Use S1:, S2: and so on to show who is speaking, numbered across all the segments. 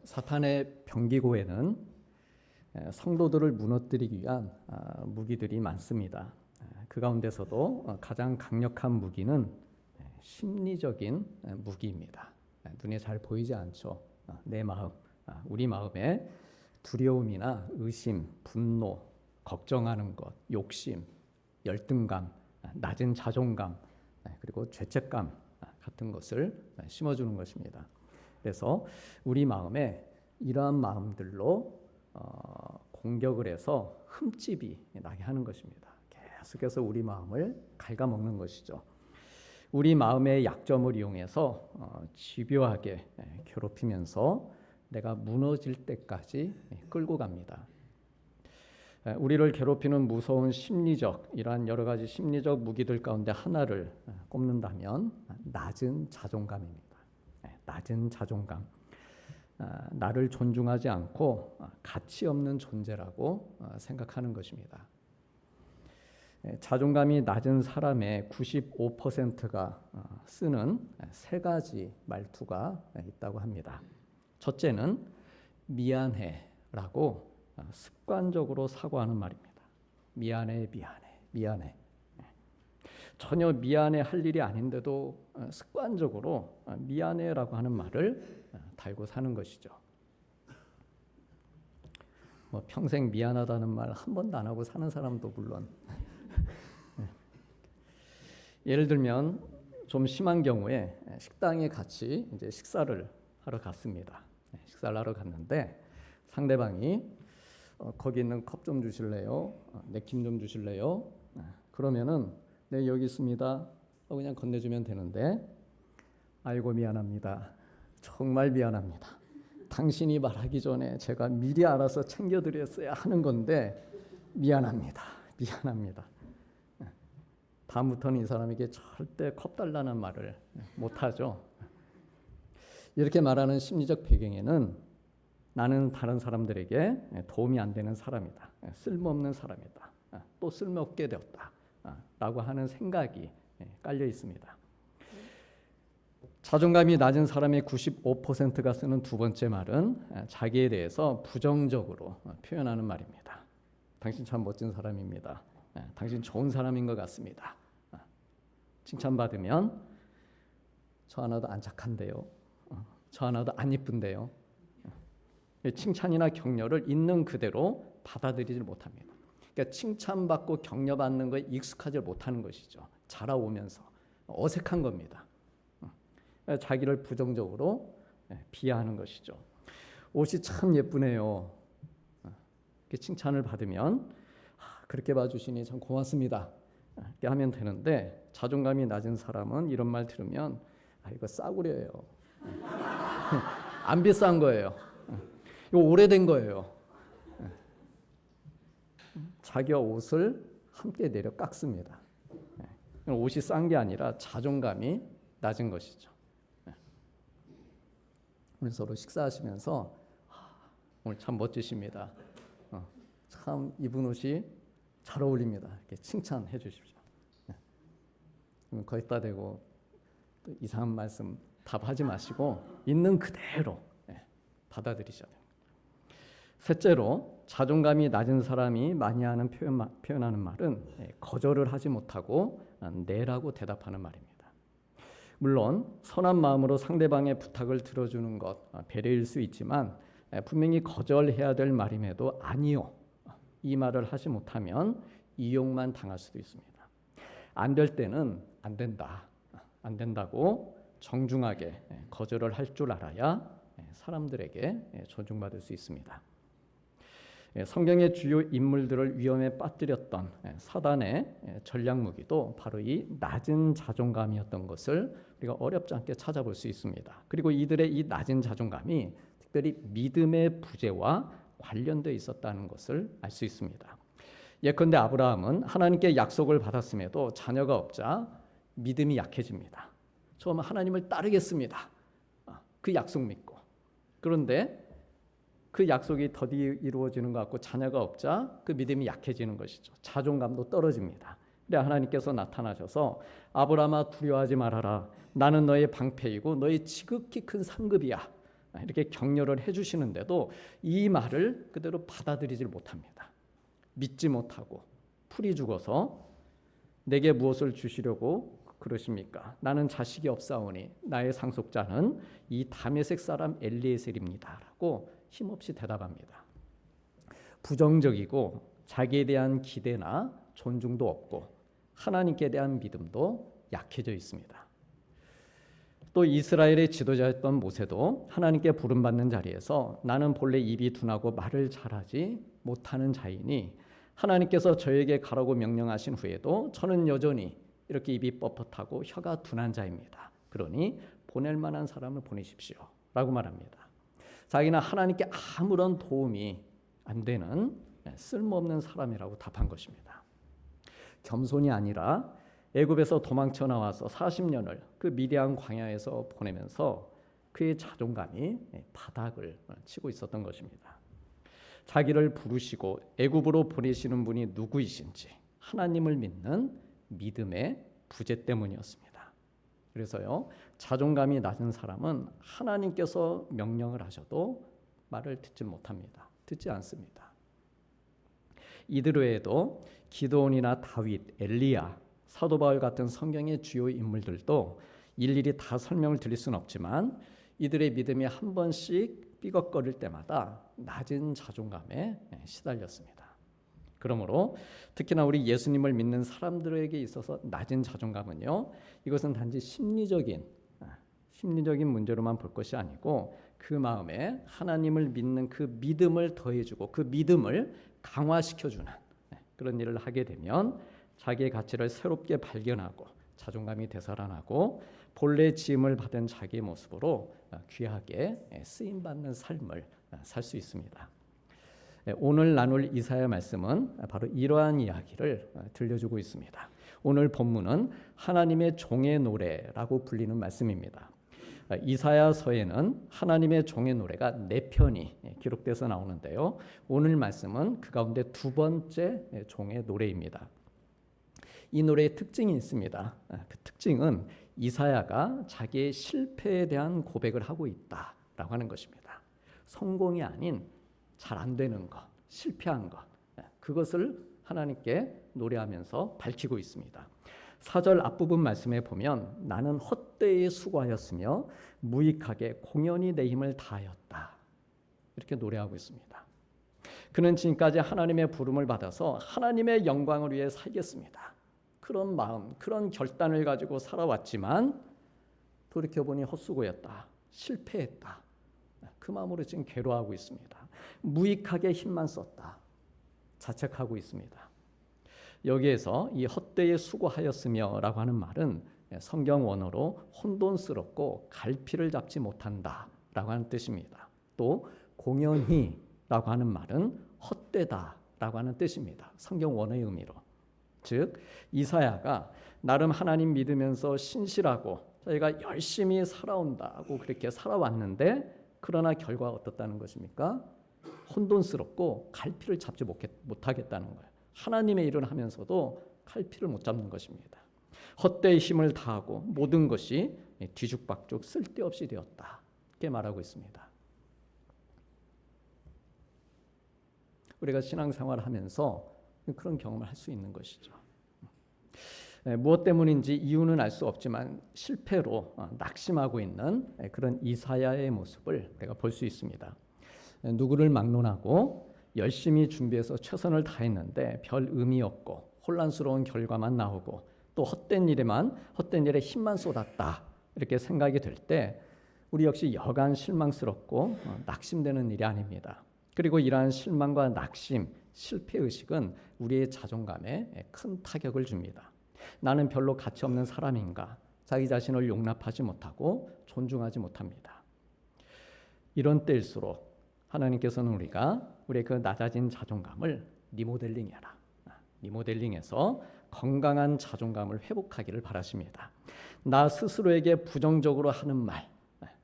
S1: 사탄의 병기고에는 성도들을 무너뜨리기 위한 무기들이 많습니다. 그 가운데서도 가장 강력한 무기는 심리적인 무기입니다. 눈에 잘 보이지 않죠. 내 마음, 우리 마음에 두려움이나 의심, 분노, 걱정하는 것, 욕심, 열등감, 낮은 자존감, 그리고 죄책감 같은 것을 심어주는 것입니다. 그래서 우리 마음에 이러한 마음들로 공격을 해서 흠집이 나게 하는 것입니다. 계속해서 우리 마음을 갉아먹는 것이죠. 우리 마음의 약점을 이용해서 집요하게 괴롭히면서 내가 무너질 때까지 끌고 갑니다. 우리를 괴롭히는 무서운 심리적, 이러한 여러 가지 심리적 무기들 가운데 하나를 꼽는다면 낮은 자존감입니다. 낮은 자존감. 나를 존중하지 않고 가치 없는 존재라고 생각하는 것입니다. 자존감이 낮은 사람의 95%가 쓰는 세 가지 말투가 있다고 합니다. 첫째는 미안해라고 습관적으로 사고하는 말입니다. 미안해, 미안해, 미안해. 전혀 미안해 할 일이 아닌데도 습관적으로 미안해라고 하는 말을 달고 사는 것이죠. 평생 미안하다는 말 한 번도 안 하고 사는 사람도 물론. 예를 들면 좀 심한 경우에 식당에 같이 이제 식사를 하러 갔습니다. 식사를 하러 갔는데 상대방이 거기 있는 컵 좀 주실래요? 냅킨 좀 주실래요? 그러면은 네, 여기 있습니다. 그냥 건네주면 되는데 아이고 미안합니다. 정말 미안합니다. 당신이 말하기 전에 제가 미리 알아서 챙겨드렸어야 하는 건데 미안합니다. 미안합니다. 다음부터는 이 사람에게 절대 컵 달라는 말을 못하죠. 이렇게 말하는 심리적 배경에는 나는 다른 사람들에게 도움이 안 되는 사람이다. 쓸모없는 사람이다. 또 쓸모없게 되었다. 라고 하는 생각이 깔려 있습니다. 자존감이 낮은 사람의 95%가 쓰는 두 번째 말은 자기에 대해서 부정적으로 표현하는 말입니다. 당신 참 멋진 사람입니다. 당신 좋은 사람인 것 같습니다. 칭찬받으면 저 하나도 안 착한데요. 저 하나도 안 이쁜데요. 칭찬이나 격려를 있는 그대로 받아들이질 못합니다. 그러니까 칭찬받고 격려받는 거에 익숙하지 못하는 것이죠. 자라오면서 어색한 겁니다. 자기를 부정적으로 비하하는 것이죠. 옷이 참 예쁘네요. 칭찬을 받으면 그렇게 봐주시니 참 고맙습니다. 이렇게 하면 되는데 자존감이 낮은 사람은 이런 말 들으면 이거 싸구려예요. 안 비싼 거예요. 이거 오래된 거예요. 자기와 옷을 함께 내려 깎습니다. 옷이 싼 게 아니라 자존감이 낮은 것이죠. 오늘 서로 식사하시면서 오늘 참 멋지십니다. 참 입은 옷이 잘 어울립니다. 이렇게 칭찬해 주십시오. 거기다 대고 또 이상한 말씀 답하지 마시고 있는 그대로 받아들이셔야 됩니다. 셋째로 자존감이 낮은 사람이 많이 하는 표현하는 말은 거절을 하지 못하고 네라고 대답하는 말입니다. 물론 선한 마음으로 상대방의 부탁을 들어주는 것 배려일 수 있지만 분명히 거절해야 될 말임에도 아니요. 이 말을 하지 못하면 이용만 당할 수도 있습니다. 안 될 때는 안 된다. 안 된다고 정중하게 거절을 할 줄 알아야 사람들에게 존중받을 수 있습니다. 성경의 주요 인물들을 위험에 빠뜨렸던 사단의 전략 무기도 바로 이 낮은 자존감이었던 것을 우리가 어렵지 않게 찾아볼 수 있습니다. 그리고 이들의 이 낮은 자존감이 특별히 믿음의 부재와 관련되어 있었다는 것을 알 수 있습니다. 예컨대 아브라함은 하나님께 약속을 받았음에도 자녀가 없자 믿음이 약해집니다. 처음 하나님을 따르겠습니다. 그 약속 믿고. 그런데 그 약속이 더디 이루어지는 것 같고 자녀가 없자 그 믿음이 약해지는 것이죠. 자존감도 떨어집니다. 그래 하나님께서 나타나셔서 아브라함아 두려워하지 말아라. 나는 너의 방패이고 너의 지극히 큰 상급이야. 이렇게 격려를 해주시는데도 이 말을 그대로 받아들이질 못합니다. 믿지 못하고 풀이 죽어서 내게 무엇을 주시려고 그러십니까? 나는 자식이 없사오니 나의 상속자는 이 다메섹 사람 엘리에셀입니다 라고 힘없이 대답합니다. 부정적이고 자기에 대한 기대나 존중도 없고 하나님께 대한 믿음도 약해져 있습니다. 또 이스라엘의 지도자였던 모세도 하나님께 부름받는 자리에서 나는 본래 입이 둔하고 말을 잘하지 못하는 자이니 하나님께서 저에게 가라고 명령하신 후에도 저는 여전히 이렇게 입이 뻣뻣하고 혀가 둔한 자입니다. 그러니 보낼 만한 사람을 보내십시오 라고 말합니다. 자기는 하나님께 아무런 도움이 안 되는 쓸모없는 사람이라고 답한 것입니다. 겸손이 아니라 애굽에서 도망쳐 나와서 40년을 그 미디안 광야에서 보내면서 그의 자존감이 바닥을 치고 있었던 것입니다. 자기를 부르시고 애굽으로 보내시는 분이 누구이신지 하나님을 믿는 믿음의 부재 때문이었습니다. 그래서요, 자존감이 낮은 사람은 하나님께서 명령을 하셔도 말을 듣지 못합니다. 듣지 않습니다. 이들 외에도 기드온이나 다윗, 엘리야, 사도 바울 같은 성경의 주요 인물들도 일일이 다 설명을 드릴 수는 없지만 이들의 믿음이 한 번씩 삐걱거릴 때마다 낮은 자존감에 시달렸습니다. 그러므로 특히나 우리 예수님을 믿는 사람들에게 있어서 낮은 자존감은요, 이것은 단지 심리적인 문제로만 볼 것이 아니고 그 마음에 하나님을 믿는 그 믿음을 더해주고 그 믿음을 강화시켜주는 그런 일을 하게 되면 자기의 가치를 새롭게 발견하고 자존감이 되살아나고 본래 지음을 받은 자기의 모습으로 귀하게 쓰임받는 삶을 살 수 있습니다. 오늘 나눌 이사야 말씀은 바로 이러한 이야기를 들려주고 있습니다. 오늘 본문은 하나님의 종의 노래라고 불리는 말씀입니다. 이사야서에는 하나님의 종의 노래가 4편이 기록돼서 나오는데요. 오늘 말씀은 그 가운데 두 번째 종의 노래입니다. 이 노래의 특징이 있습니다. 그 특징은 이사야가 자기의 실패에 대한 고백을 하고 있다라고 하는 것입니다. 성공이 아닌 잘 안 되는 것, 실패한 것, 그것을 하나님께 노래하면서 밝히고 있습니다. 4절 앞부분 말씀에 보면 나는 헛되이 수고하였으며 무익하게 공연히 내 힘을 다하였다, 이렇게 노래하고 있습니다. 그는 지금까지 하나님의 부름을 받아서 하나님의 영광을 위해 살겠습니다, 그런 마음, 그런 결단을 가지고 살아왔지만 돌이켜보니 헛수고였다, 실패했다, 그 마음으로 지금 괴로워하고 있습니다. 무익하게 힘만 썼다, 자책하고 있습니다. 여기에서 이 헛되이 수고하였으며 라고 하는 말은 성경 원어로 혼돈스럽고 갈피를 잡지 못한다 라고 하는 뜻입니다. 또 공연히 라고 하는 말은 헛되다 라고 하는 뜻입니다. 성경 원어의 의미로. 즉 이사야가 나름 하나님 믿으면서 신실하고 자기가 열심히 살아온다고 그렇게 살아왔는데 그러나 결과가 어떻다는 것입니까? 혼돈스럽고 갈피를 잡지 못하겠다는 거예요. 하나님의 일을 하면서도 갈피를 못 잡는 것입니다. 헛되이 힘을 다하고 모든 것이 뒤죽박죽 쓸데없이 되었다, 이렇게 말하고 있습니다. 우리가 신앙생활을 하면서 그런 경험을 할 수 있는 것이죠. 무엇 때문인지 이유는 알 수 없지만 실패로 낙심하고 있는 그런 이사야의 모습을 내가 볼 수 있습니다. 누구를 막론하고 열심히 준비해서 최선을 다했는데 별 의미 없고 혼란스러운 결과만 나오고 또 헛된 일에 힘만 쏟았다, 이렇게 생각이 될 때 우리 역시 여간 실망스럽고 낙심되는 일이 아닙니다. 그리고 이러한 실망과 낙심, 실패의식은 우리의 자존감에 큰 타격을 줍니다. 나는 별로 가치 없는 사람인가, 자기 자신을 용납하지 못하고 존중하지 못합니다. 이런 때일수록 하나님께서는 우리의 그 낮아진 자존감을 리모델링해라, 리모델링해서 건강한 자존감을 회복하기를 바라십니다. 나 스스로에게 부정적으로 하는 말,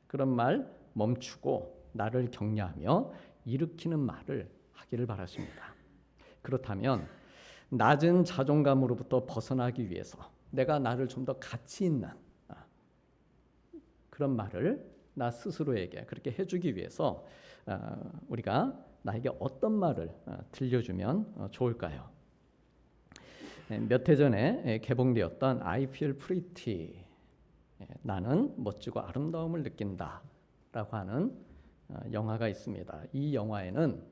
S1: 그런 말 멈추고 나를 격려하며 일으키는 말을 하기를 바라십니다. 그렇다면 낮은 자존감으로부터 벗어나기 위해서 내가 나를 좀 더 가치 있는 그런 말을 나 스스로에게 그렇게 해주기 위해서 우리가 나에게 어떤 말을 들려주면 좋을까요? 몇 해 전에 개봉되었던 I Feel Pretty, 나는 멋지고 아름다움을 느낀다라고 하는 영화가 있습니다. 이 영화에는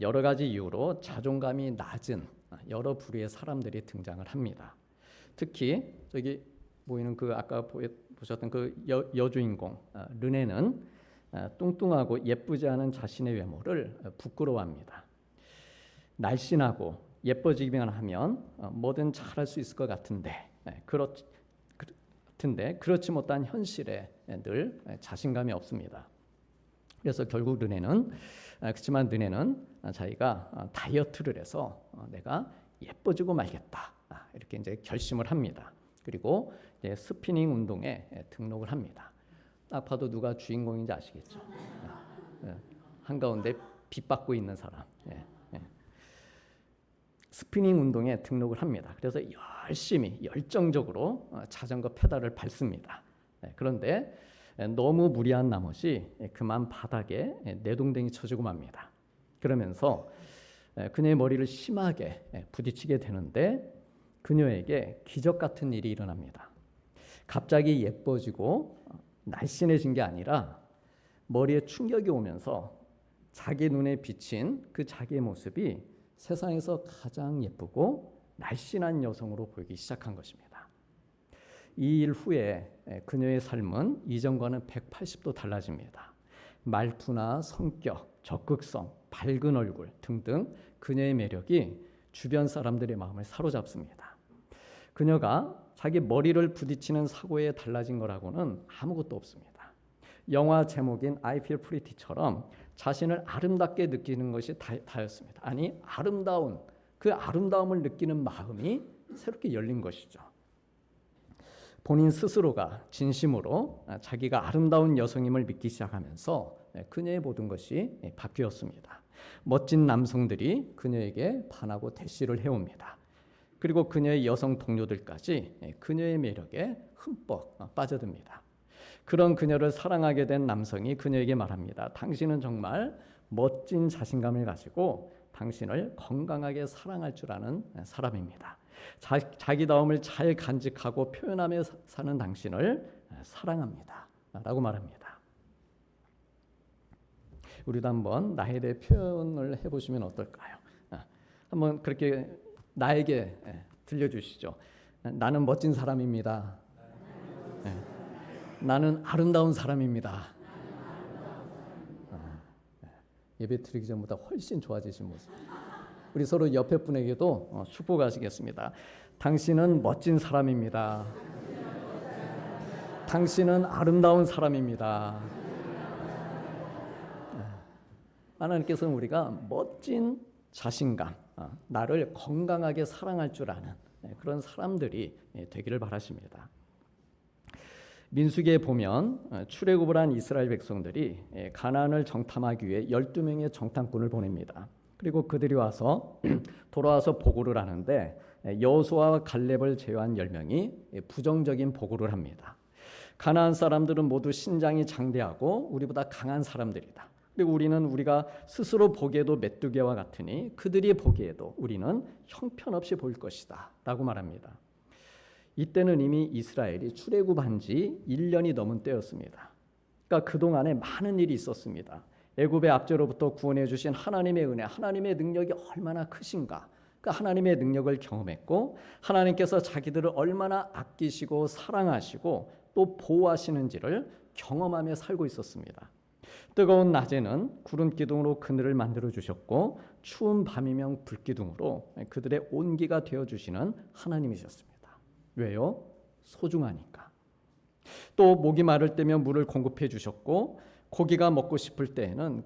S1: 여러 가지 이유로 자존감이 낮은 여러 부류의 사람들이 등장을 합니다. 특히 저기 보이는 그 아까 보셨던 그 여주인공 르네는 뚱뚱하고 예쁘지 않은 자신의 외모를 부끄러워합니다. 날씬하고 예뻐지기만 하면 뭐든 잘할 수 있을 것 같은데 그렇지 못한 현실에 늘 자신감이 없습니다. 그래서 결국 그렇지만 르네는 자기가 다이어트를 해서 내가 예뻐지고 말겠다 이렇게 이제 결심을 합니다. 그리고 이제 스피닝 운동에 등록을 합니다. 딱 봐도 누가 주인공인지 아시겠죠? 한가운데 빛받고 있는 사람. 스피닝 운동에 등록을 합니다. 그래서 열심히 열정적으로 자전거 페달을 밟습니다. 그런데 너무 무리한 나머지 그만 바닥에 내동댕이 쳐지고 맙니다. 그러면서 그녀의 머리를 심하게 부딪히게 되는데 그녀에게 기적 같은 일이 일어납니다. 갑자기 예뻐지고 날씬해진 게 아니라 머리에 충격이 오면서 자기 눈에 비친 그 자기의 모습이 세상에서 가장 예쁘고 날씬한 여성으로 보이기 시작한 것입니다. 이 일 후에 그녀의 삶은 이전과는 180도 달라집니다. 말투나 성격, 적극성, 밝은 얼굴 등등 그녀의 매력이 주변 사람들의 마음을 사로잡습니다. 그녀가 자기 머리를 부딪히는 사고에 달라진 거라고는 아무것도 없습니다. 영화 제목인 I Feel Pretty처럼 자신을 아름답게 느끼는 것이 다였습니다. 아니, 그 아름다움을 느끼는 마음이 새롭게 열린 것이죠. 본인 스스로가 진심으로 자기가 아름다운 여성임을 믿기 시작하면서 그녀의 모든 것이 바뀌었습니다. 멋진 남성들이 그녀에게 반하고 대시를 해옵니다. 그리고 그녀의 여성 동료들까지 그녀의 매력에 흠뻑 빠져듭니다. 그런 그녀를 사랑하게 된 남성이 그녀에게 말합니다. 당신은 정말 멋진 자신감을 가지고 당신을 건강하게 사랑할 줄 아는 사람입니다. 자기다움을 잘 간직하고 표현하며 사는 당신을 사랑합니다. 라고 말합니다. 우리도 한번 나에 대해 표현을 해보시면 어떨까요? 한번 그렇게 나에게 들려주시죠. 나는 멋진 사람입니다. 나는 아름다운 사람입니다. 예배 드리기 전보다 훨씬 좋아지신 모습. 우리 서로 옆에 분에게도 축복하시겠습니다. 당신은 멋진 사람입니다. 당신은 아름다운 사람입니다. 하나님께서는 우리가 멋진 자신감, 나를 건강하게 사랑할 줄 아는 그런 사람들이 되기를 바라십니다. 민수기에 보면 출애굽을 한 이스라엘 백성들이 가나안을 정탐하기 위해 12명의 정탐꾼을 보냅니다. 그리고 그들이 돌아와서 보고를 하는데 여호수아와 갈렙을 제외한 10명이 부정적인 보고를 합니다. 가나안 사람들은 모두 신장이 장대하고 우리보다 강한 사람들이다. 그리고 우리가 스스로 보기에도 메뚜기와 같으니 그들이 보기에도 우리는 형편없이 보일 것이다 라고 말합니다. 이때는 이미 이스라엘이 출애굽한 지 1년이 넘은 때였습니다. 그러니까 그동안에 많은 일이 있었습니다. 애굽의 압제로부터 구원해 주신 하나님의 은혜, 하나님의 능력이 얼마나 크신가, 그 하나님의 능력을 경험했고 하나님께서 자기들을 얼마나 아끼시고 사랑하시고 또 보호하시는지를 경험하며 살고 있었습니다. 뜨거운 낮에는 구름 기둥으로 그늘을 만들어 주셨고 추운 밤이면 불기둥으로 그들의 온기가 되어 주시는 하나님이셨습니다. 왜요? 소중하니까. 또 목이 마를 때면 물을 공급해 주셨고 고기가 먹고 싶을 때에는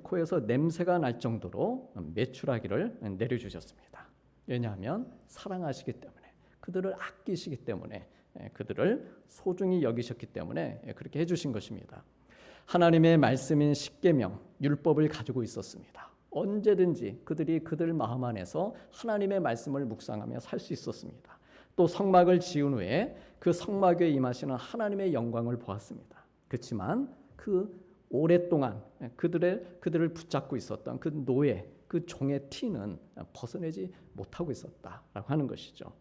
S1: 코에서 냄새가 날 정도로 메추라기를 내려주셨습니다. 왜냐하면 사랑하시기 때문에, 그들을 아끼시기 때문에, 그들을 소중히 여기셨기 때문에 그렇게 해주신 것입니다. 하나님의 말씀인 십계명, 율법을 가지고 있었습니다. 언제든지 그들이 그들 마음 안에서 하나님의 말씀을 묵상하며 살 수 있었습니다. 또 성막을 지은 후에 그 성막 위에 임하시는 하나님의 영광을 보았습니다. 그렇지만 그 오랫동안 그들을 붙잡고 있었던 그 노예, 그 종의 티는 벗어내지 못하고 있었다라고 하는 것이죠.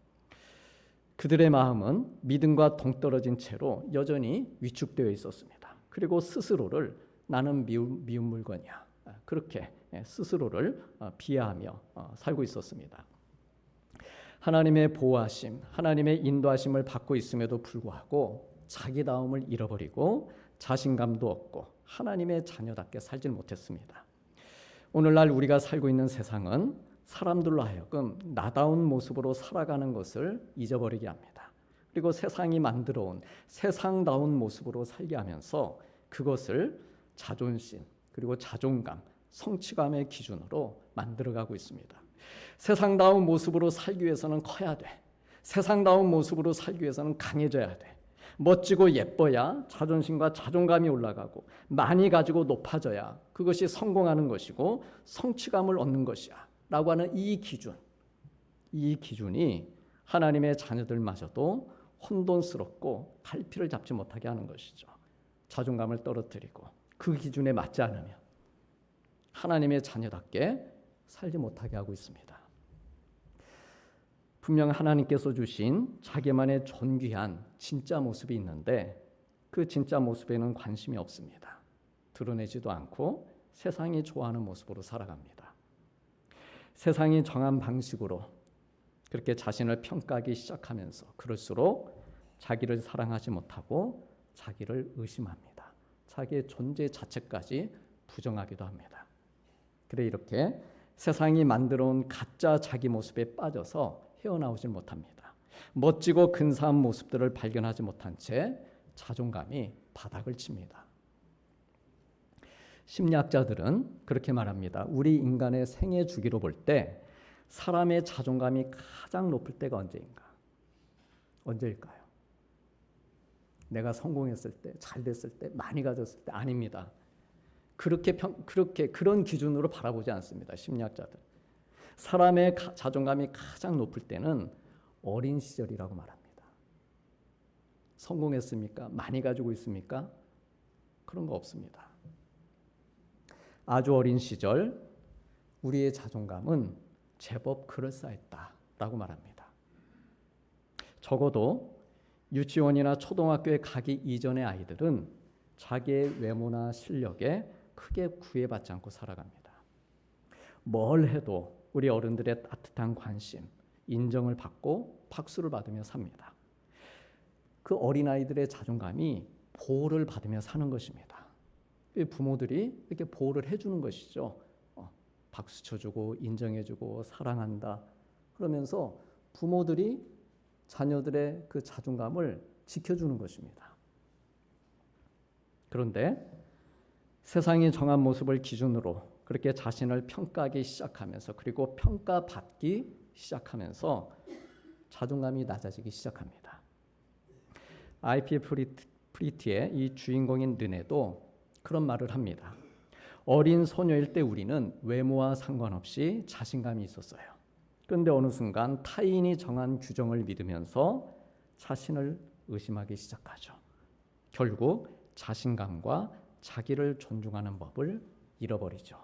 S1: 그들의 마음은 믿음과 동떨어진 채로 여전히 위축되어 있었습니다. 그리고 스스로를 나는 미운 물건이야, 그렇게 스스로를 비하하며 살고 있었습니다. 하나님의 보호하심, 하나님의 인도하심을 받고 있음에도 불구하고 자기다움을 잃어버리고 자신감도 없고 하나님의 자녀답게 살지 못했습니다. 오늘날 우리가 살고 있는 세상은 사람들로 하여금 나다운 모습으로 살아가는 것을 잊어버리게 합니다. 그리고 세상이 만들어 온 세상다운 모습으로 살게 하면서 그것을 자존심, 그리고 자존감, 성취감의 기준으로 만들어가고 있습니다. 세상다운 모습으로 살기 위해서는 커야 돼. 세상다운 모습으로 살기 위해서는 강해져야 돼. 멋지고 예뻐야 자존심과 자존감이 올라가고 많이 가지고 높아져야 그것이 성공하는 것이고 성취감을 얻는 것이야 라고 하는 이 기준이 하나님의 자녀들마저도 혼돈스럽고 갈피를 잡지 못하게 하는 것이죠. 자존감을 떨어뜨리고 그 기준에 맞지 않으면 하나님의 자녀답게 살지 못하게 하고 있습니다. 분명 하나님께서 주신 자기만의 존귀한 진짜 모습이 있는데 그 진짜 모습에는 관심이 없습니다. 드러내지도 않고 세상이 좋아하는 모습으로 살아갑니다. 세상이 정한 방식으로 그렇게 자신을 평가하기 시작하면서 그럴수록 자기를 사랑하지 못하고 자기를 의심합니다. 자기의 존재 자체까지 부정하기도 합니다. 그래 이렇게 세상이 만들어온 가짜 자기 모습에 빠져서 헤어나오질 못합니다. 멋지고 근사한 모습들을 발견하지 못한 채 자존감이 바닥을 칩니다. 심리학자들은 그렇게 말합니다. 우리 인간의 생애 주기로 볼 때 사람의 자존감이 가장 높을 때가 언제일까요? 내가 성공했을 때, 잘 됐을 때, 많이 가졌을 때 아닙니다. 그런 기준으로 바라보지 않습니다. 심리학자들. 사람의 자존감이 가장 높을 때는 어린 시절이라고 말합니다. 성공했습니까? 많이 가지고 있습니까? 그런 거 없습니다. 아주 어린 시절 우리의 자존감은 제법 그럴싸했다라고 말합니다. 적어도 유치원이나 초등학교에 가기 이전의 아이들은 자기의 외모나 실력에 크게 구애받지 않고 살아갑니다. 뭘 해도 우리 어른들의 따뜻한 관심, 인정을 받고 박수를 받으며 삽니다. 그 어린아이들의 자존감이 보호를 받으며 사는 것입니다. 부모들이 이렇게 보호를 해주는 것이죠. 박수 쳐주고 인정해주고 사랑한다. 그러면서 부모들이 자녀들의 그 자존감을 지켜주는 것입니다. 그런데 세상이 정한 모습을 기준으로 그렇게 자신을 평가하기 시작하면서 그리고 평가받기 시작하면서 자존감이 낮아지기 시작합니다. I.P. 프리티의 이 주인공인 르네도 그런 말을 합니다. 어린 소녀일 때 우리는 외모와 상관없이 자신감이 있었어요. 그런데 어느 순간 타인이 정한 규정을 믿으면서 자신을 의심하기 시작하죠. 결국 자신감과 자기를 존중하는 법을 잃어버리죠.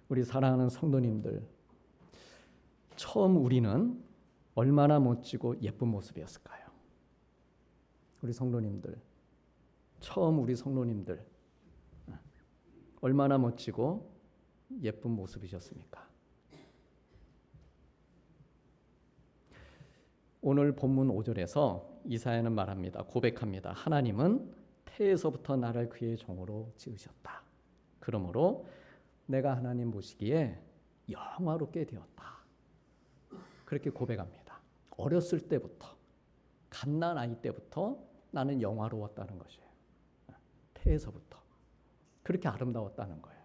S1: 우리 사랑하는 성도님들, 처음 우리는 얼마나 멋지고 예쁜 모습이었을까요? 우리 성도님들, 처음 우리 성도님들 얼마나 멋지고 예쁜 모습이셨습니까? 오늘 본문 5절에서 이사야는 말합니다. 고백합니다. 하나님은 태에서부터 나를 그의 종으로 지으셨다. 그러므로 내가 하나님 보시기에 영화롭게 되었다. 그렇게 고백합니다. 어렸을 때부터, 갓난 아이 때부터 나는 영화로웠다는 것이에요. 태에서부터. 그렇게 아름다웠다는 거예요.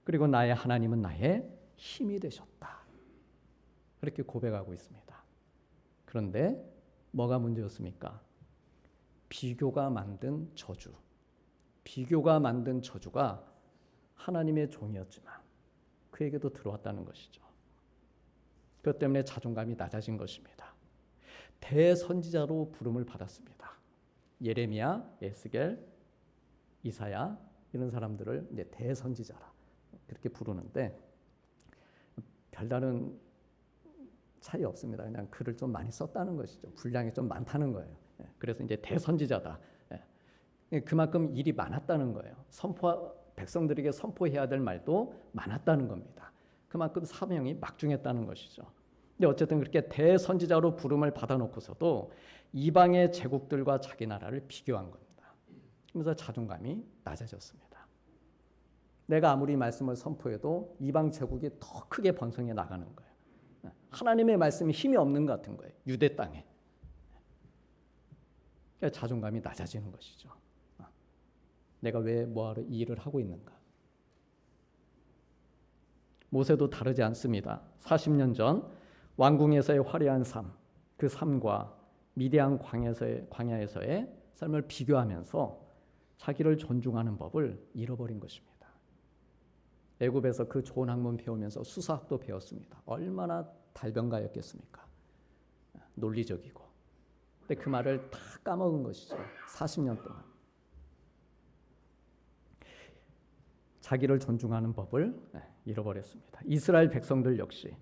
S1: 그리고 나의 하나님은 나의 힘이 되셨다. 그렇게 고백하고 있습니다. 그런데 뭐가 문제였습니까? 비교가 만든 저주. 비교가 만든 저주가 하나님의 종이었지만 그에게도 들어왔다는 것이죠. 그것 때문에 자존감이 낮아진 것입니다. 대선지자로 부름을 받았습니다. 예레미야, 에스겔, 이사야 이런 사람들을 이제 대선지자라 그렇게 부르는데 별다른 차이 없습니다. 그냥 글을 좀 많이 썼다는 것이죠. 분량이 좀 많다는 거예요. 그래서 이제 대선지자다. 그만큼 일이 많았다는 거예요. 백성들에게 선포해야 될 말도 많았다는 겁니다. 그만큼 사명이 막중했다는 것이죠. 근데 어쨌든 그렇게 대선지자로 부름을 받아놓고서도 이방의 제국들과 자기 나라를 비교한 겁니다. 그래서 자존감이 낮아졌습니다. 내가 아무리 말씀을 선포해도 이방 제국이 더 크게 번성해 나가는 거예요. 하나님의 말씀이 힘이 없는 것 같은 거예요. 유대 땅에. 그러니까 자존감이 낮아지는 것이죠. 내가 왜 뭐하러 이 일을 하고 있는가? 모세도 다르지 않습니다. 40년 전 왕궁에서의 화려한 삶, 그 삶과 미디안 광야에서의 삶을 비교하면서 자기를 존중하는 법을 잃어버린 것입니다. 애굽에서 그 좋은 학문 배우면서 수사학도 배웠습니다. 얼마나 달변가였겠습니까? 논리적이고. 근데 그 말을 다 까먹은 것이죠. 40년 동안. 자기를 존중하는 법을 잃어버렸습니다. 이스라엘 백성들 역시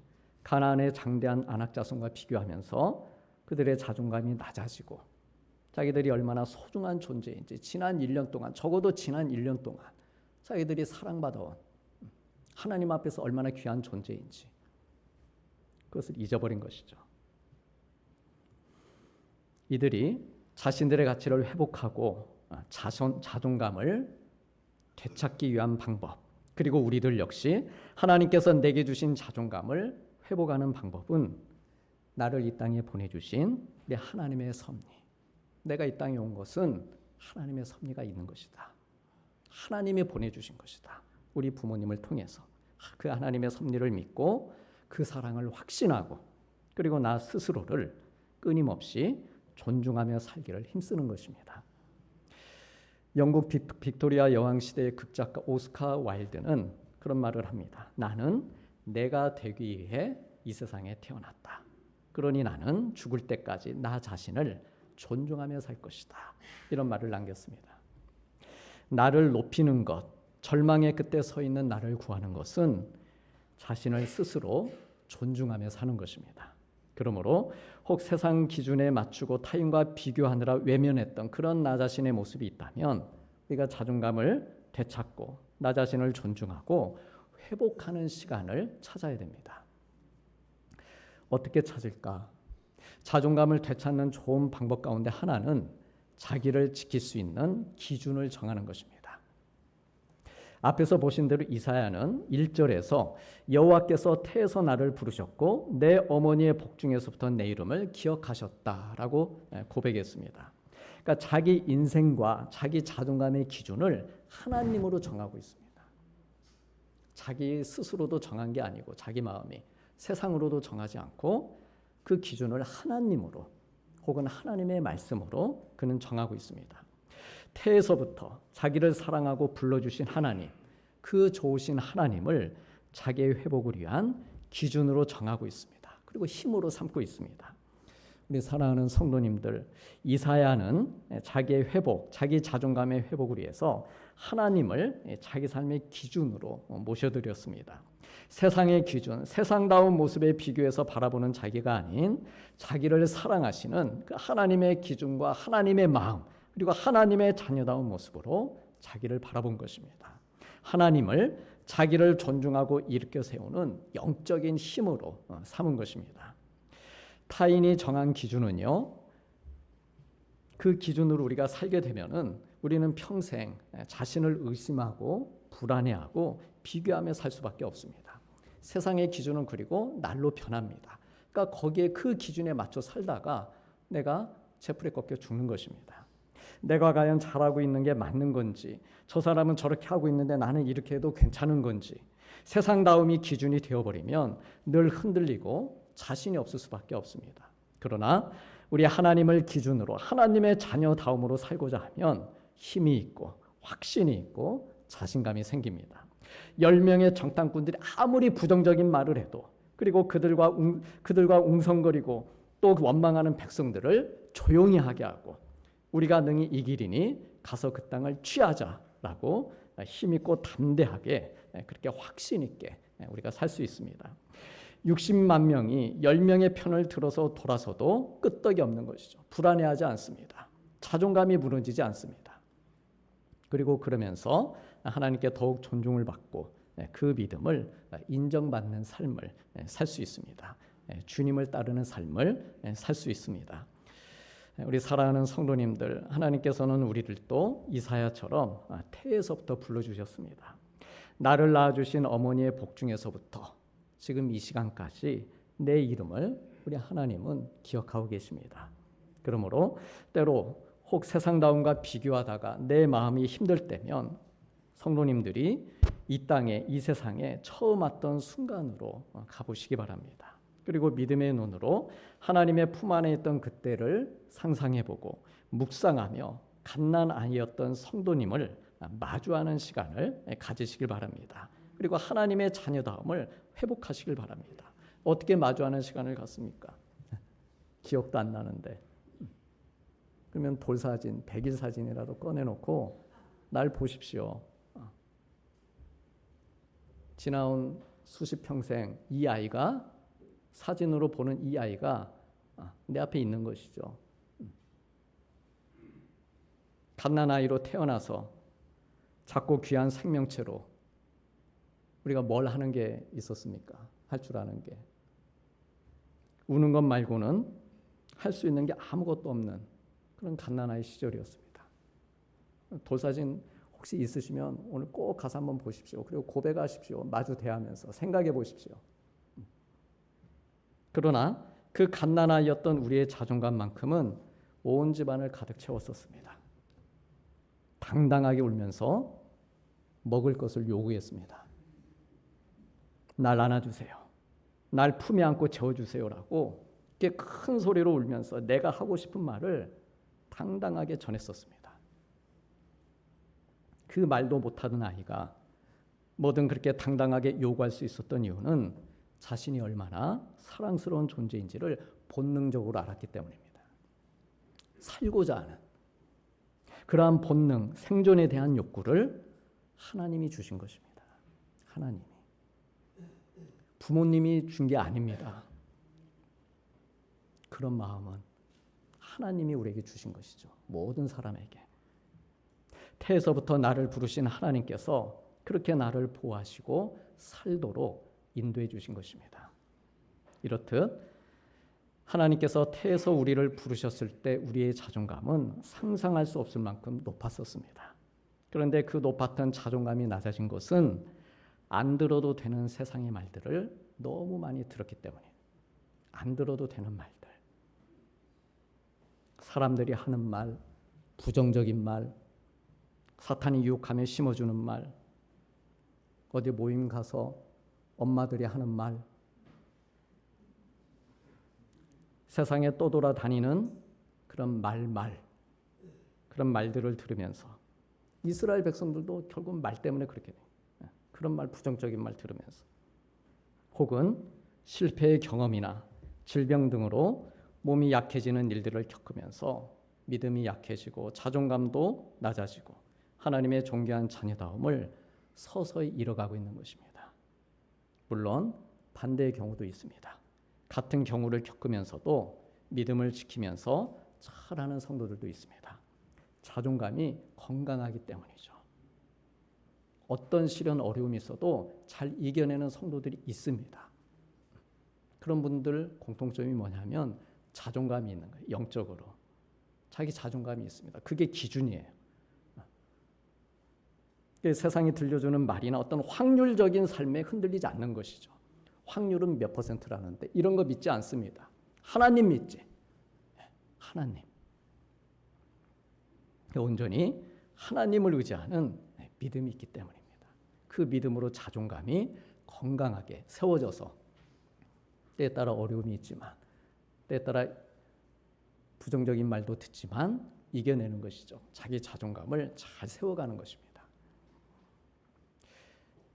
S1: 가나안의 장대한 안악자손과 비교하면서 그들의 자존감이 낮아지고 자기들이 얼마나 소중한 존재인지 지난 1년 동안 적어도 지난 1년 동안 자기들이 사랑받아온 하나님 앞에서 얼마나 귀한 존재인지 그것을 잊어버린 것이죠. 이들이 자신들의 가치를 회복하고 자존감을 되찾기 위한 방법, 그리고 우리들 역시 하나님께서 내게 주신 자존감을 회복하는 방법은 나를 이 땅에 보내주신 우리 하나님의 섭리. 내가 이 땅에 온 것은 하나님의 섭리가 있는 것이다. 하나님이 보내주신 것이다. 우리 부모님을 통해서 그 하나님의 섭리를 믿고 그 사랑을 확신하고 그리고 나 스스로를 끊임없이 존중하며 살기를 힘쓰는 것입니다. 영국 빅토리아 여왕 시대의 극작가 오스카 와일드는 그런 말을 합니다. 나는 내가 되기 위해 이 세상에 태어났다. 그러니 나는 죽을 때까지 나 자신을 존중하며 살 것이다. 이런 말을 남겼습니다. 나를 높이는 것, 절망의 끝에 서 있는 나를 구하는 것은 자신을 스스로 존중하며 사는 것입니다. 그러므로 혹 세상 기준에 맞추고 타인과 비교하느라 외면했던 그런 나 자신의 모습이 있다면 우리가 자존감을 되찾고 나 자신을 존중하고 회복하는 시간을 찾아야 됩니다. 어떻게 찾을까? 자존감을 되찾는 좋은 방법 가운데 하나는 자기를 지킬 수 있는 기준을 정하는 것입니다. 앞에서 보신 대로 이사야는 1절에서 여호와께서 태에서 나를 부르셨고 내 어머니의 복중에서부터 내 이름을 기억하셨다라고 고백했습니다. 그러니까 자기 인생과 자기 자존감의 기준을 하나님으로 정하고 있습니다. 자기 스스로도 정한 게 아니고 자기 마음이 세상으로도 정하지 않고 그 기준을 하나님으로 혹은 하나님의 말씀으로 그는 정하고 있습니다. 태에서부터 자기를 사랑하고 불러주신 하나님, 그 좋으신 하나님을 자기의 회복을 위한 기준으로 정하고 있습니다. 그리고 힘으로 삼고 있습니다. 우리 사랑하는 성도님들, 이사야는 자기의 회복, 자기 자존감의 회복을 위해서 하나님을 자기 삶의 기준으로 모셔드렸습니다. 세상의 기준, 세상다운 모습에 비교해서 바라보는 자기가 아닌 자기를 사랑하시는 그 하나님의 기준과 하나님의 마음, 그리고 하나님의 자녀다운 모습으로 자기를 바라본 것입니다. 하나님을 자기를 존중하고 일으켜 세우는 영적인 힘으로 삼은 것입니다. 타인이 정한 기준은요, 그 기준으로 우리가 살게 되면은 우리는 평생 자신을 의심하고 불안해하고 비교하며 살 수밖에 없습니다. 세상의 기준은 그리고 날로 변합니다. 그러니까 거기에 그 기준에 맞춰 살다가 내가 채플에 꺾여 죽는 것입니다. 내가 과연 잘하고 있는 게 맞는 건지, 저 사람은 저렇게 하고 있는데 나는 이렇게 해도 괜찮은 건지, 세상다움이 기준이 되어버리면 늘 흔들리고 자신이 없을 수밖에 없습니다. 그러나 우리 하나님을 기준으로 하나님의 자녀다움으로 살고자 하면 힘이 있고 확신이 있고 자신감이 생깁니다. 10명의 정탐꾼들이 아무리 부정적인 말을 해도 그리고 그들과 웅성거리고 또 원망하는 백성들을 조용히 하게 하고 우리가 능히 이기리니 가서 그 땅을 취하자라고 힘있고 담대하게 그렇게 확신 있게 우리가 살 수 있습니다. 60만 명이 10명의 편을 들어서 돌아서도 끄떡이 없는 것이죠. 불안해하지 않습니다. 자존감이 무너지지 않습니다. 그리고 그러면서 하나님께 더욱 존중을 받고 그 믿음을 인정받는 삶을 살 수 있습니다. 주님을 따르는 삶을 살 수 있습니다. 우리 사랑하는 성도님들, 하나님께서는 우리를 또 이사야처럼 태에서부터 불러주셨습니다. 나를 낳아주신 어머니의 복 중에서부터 지금 이 시간까지 내 이름을 우리 하나님은 기억하고 계십니다. 그러므로 때로 혹 세상다움과 비교하다가 내 마음이 힘들 때면 성도님들이 이 땅에, 이 세상에 처음 왔던 순간으로 가보시기 바랍니다. 그리고 믿음의 눈으로 하나님의 품 안에 있던 그때를 상상해보고 묵상하며 갓난아이였던 성도님을 마주하는 시간을 가지시길 바랍니다. 그리고 하나님의 자녀다움을 회복하시길 바랍니다. 어떻게 마주하는 시간을 갖습니까? 기억도 안 나는데. 그러면 돌사진, 백일 사진이라도 꺼내놓고 날 보십시오. 지나온 수십 평생 이 아이가, 사진으로 보는 이 아이가 내 앞에 있는 것이죠. 갓난아이로 태어나서 작고 귀한 생명체로 우리가 뭘 하는 게 있었습니까? 할 줄 아는 게. 우는 것 말고는 할 수 있는 게 아무것도 없는 그런 갓난아이 시절이었습니다. 돌사진 혹시 있으시면 오늘 꼭 가서 한번 보십시오. 그리고 고백하십시오. 마주 대하면서 생각해 보십시오. 그러나 그 갓난아이였던 우리의 자존감만큼은 온 집안을 가득 채웠었습니다. 당당하게 울면서 먹을 것을 요구했습니다. 날 안아주세요. 날 품에 안고 재워주세요라고 이렇게 큰 소리로 울면서 내가 하고 싶은 말을 당당하게 전했었습니다. 그 말도 못하던 아이가 뭐든 그렇게 당당하게 요구할 수 있었던 이유는 자신이 얼마나 사랑스러운 존재인지를 본능적으로 알았기 때문입니다. 살고자 하는 그러한 본능, 생존에 대한 욕구를 하나님이 주신 것입니다. 하나님이. 부모님이 준 게 아닙니다. 그런 마음은 하나님이 우리에게 주신 것이죠. 모든 사람에게. 태에서부터 나를 부르신 하나님께서 그렇게 나를 보호하시고 살도록 인도해 주신 것입니다. 이렇듯 하나님께서 태에서 우리를 부르셨을 때 우리의 자존감은 상상할 수 없을 만큼 높았었습니다. 그런데 그 높았던 자존감이 낮아진 것은 안 들어도 되는 세상의 말들을 너무 많이 들었기 때문에 안 들어도 되는 말들, 사람들이 하는 말, 부정적인 말, 사탄이 유혹하며 심어주는 말, 어디 모임 가서 엄마들이 하는 말, 세상에 떠돌아다니는 그런 그런 말들을 들으면서 이스라엘 백성들도 결국 말 때문에 그렇게 돼요. 그런 말, 부정적인 말 들으면서 혹은 실패의 경험이나 질병 등으로 몸이 약해지는 일들을 겪으면서 믿음이 약해지고 자존감도 낮아지고 하나님의 존귀한 자녀다움을 서서히 잃어가고 있는 것입니다. 물론 반대의 경우도 있습니다. 같은 경우를 겪으면서도 믿음을 지키면서 잘하는 성도들도 있습니다. 자존감이 건강하기 때문이죠. 어떤 시련 어려움이 있어도 잘 이겨내는 성도들이 있습니다. 그런 분들 공통점이 뭐냐면 자존감이 있는 거예요. 영적으로. 자기 자존감이 있습니다. 그게 기준이에요. 세상이 들려주는 말이나 어떤 확률적인 삶에 흔들리지 않는 것이죠. 확률은 몇 %라는데 이런 거 믿지 않습니다. 하나님 믿지. 하나님. 온전히 하나님을 의지하는 믿음이 있기 때문입니다. 그 믿음으로 자존감이 건강하게 세워져서 때에 따라 어려움이 있지만 때에 따라 부정적인 말도 듣지만 이겨내는 것이죠. 자기 자존감을 잘 세워가는 것입니다.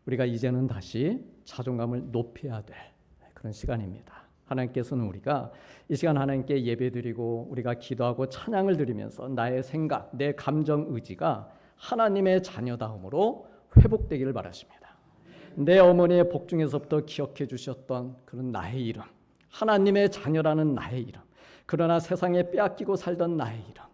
S1: 우리가 이제는 다시 자존감을 높여야 될 그런 시간입니다. 하나님께서는 우리가 이 시간 하나님께 예배드리고 우리가 기도하고 찬양을 드리면서 나의 생각, 내 감정, 의지가 하나님의 자녀다움으로 회복되기를 바라십니다. 내 어머니의 복 중에서부터 기억해 주셨던 그런 나의 이름, 하나님의 자녀라는 나의 이름, 그러나 세상에 빼앗기고 살던 나의 이름,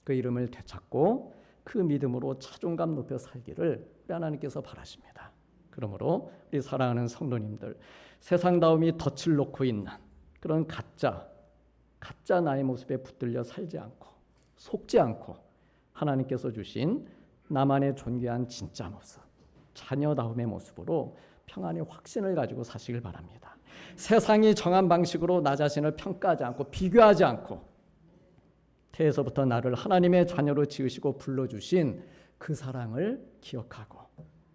S1: 그 이름을 되찾고 그 믿음으로 자존감 높여 살기를 우리 하나님께서 바라십니다. 그러므로 우리 사랑하는 성도님들, 세상다움이 덫을 놓고 있는 그런 가짜 나의 모습에 붙들려 살지 않고 속지 않고 하나님께서 주신 나만의 존귀한 진짜 모습, 자녀다움의 모습으로 평안의 확신을 가지고 사시길 바랍니다. 세상이 정한 방식으로 나 자신을 평가하지 않고 비교하지 않고 태에서부터 나를 하나님의 자녀로 지으시고 불러주신 그 사랑을 기억하고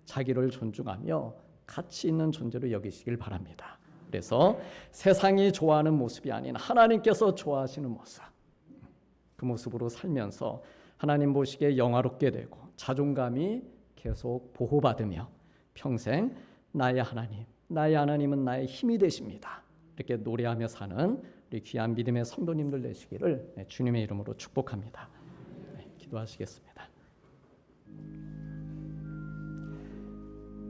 S1: 자기를 존중하며 가치 있는 존재로 여기시길 바랍니다. 그래서 세상이 좋아하는 모습이 아닌 하나님께서 좋아하시는 모습, 그 모습으로 살면서 하나님 보시기에 영화롭게 되고 자존감이 계속 보호받으며 평생 나의 하나님은 나의 힘이 되십니다. 이렇게 노래하며 사는 우리 귀한 믿음의 성도님들 되시기를 주님의 이름으로 축복합니다. 기도하시겠습니다.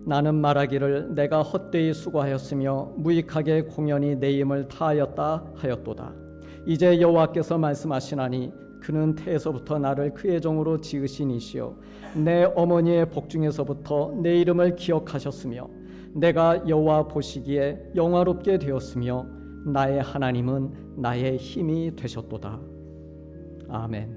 S1: 나는 말하기를 내가 헛되이 수고하였으며 무익하게 공연히 내 힘을 다하였다 하였도다. 이제 여호와께서 말씀하시나니 그는 태에서부터 나를 그의 종으로 지으신 이시요 내 어머니의 복 중에서부터 내 이름을 기억하셨으며 내가 여호와 보시기에 영화롭게 되었으며 나의 하나님은 나의 힘이 되셨도다. 아멘.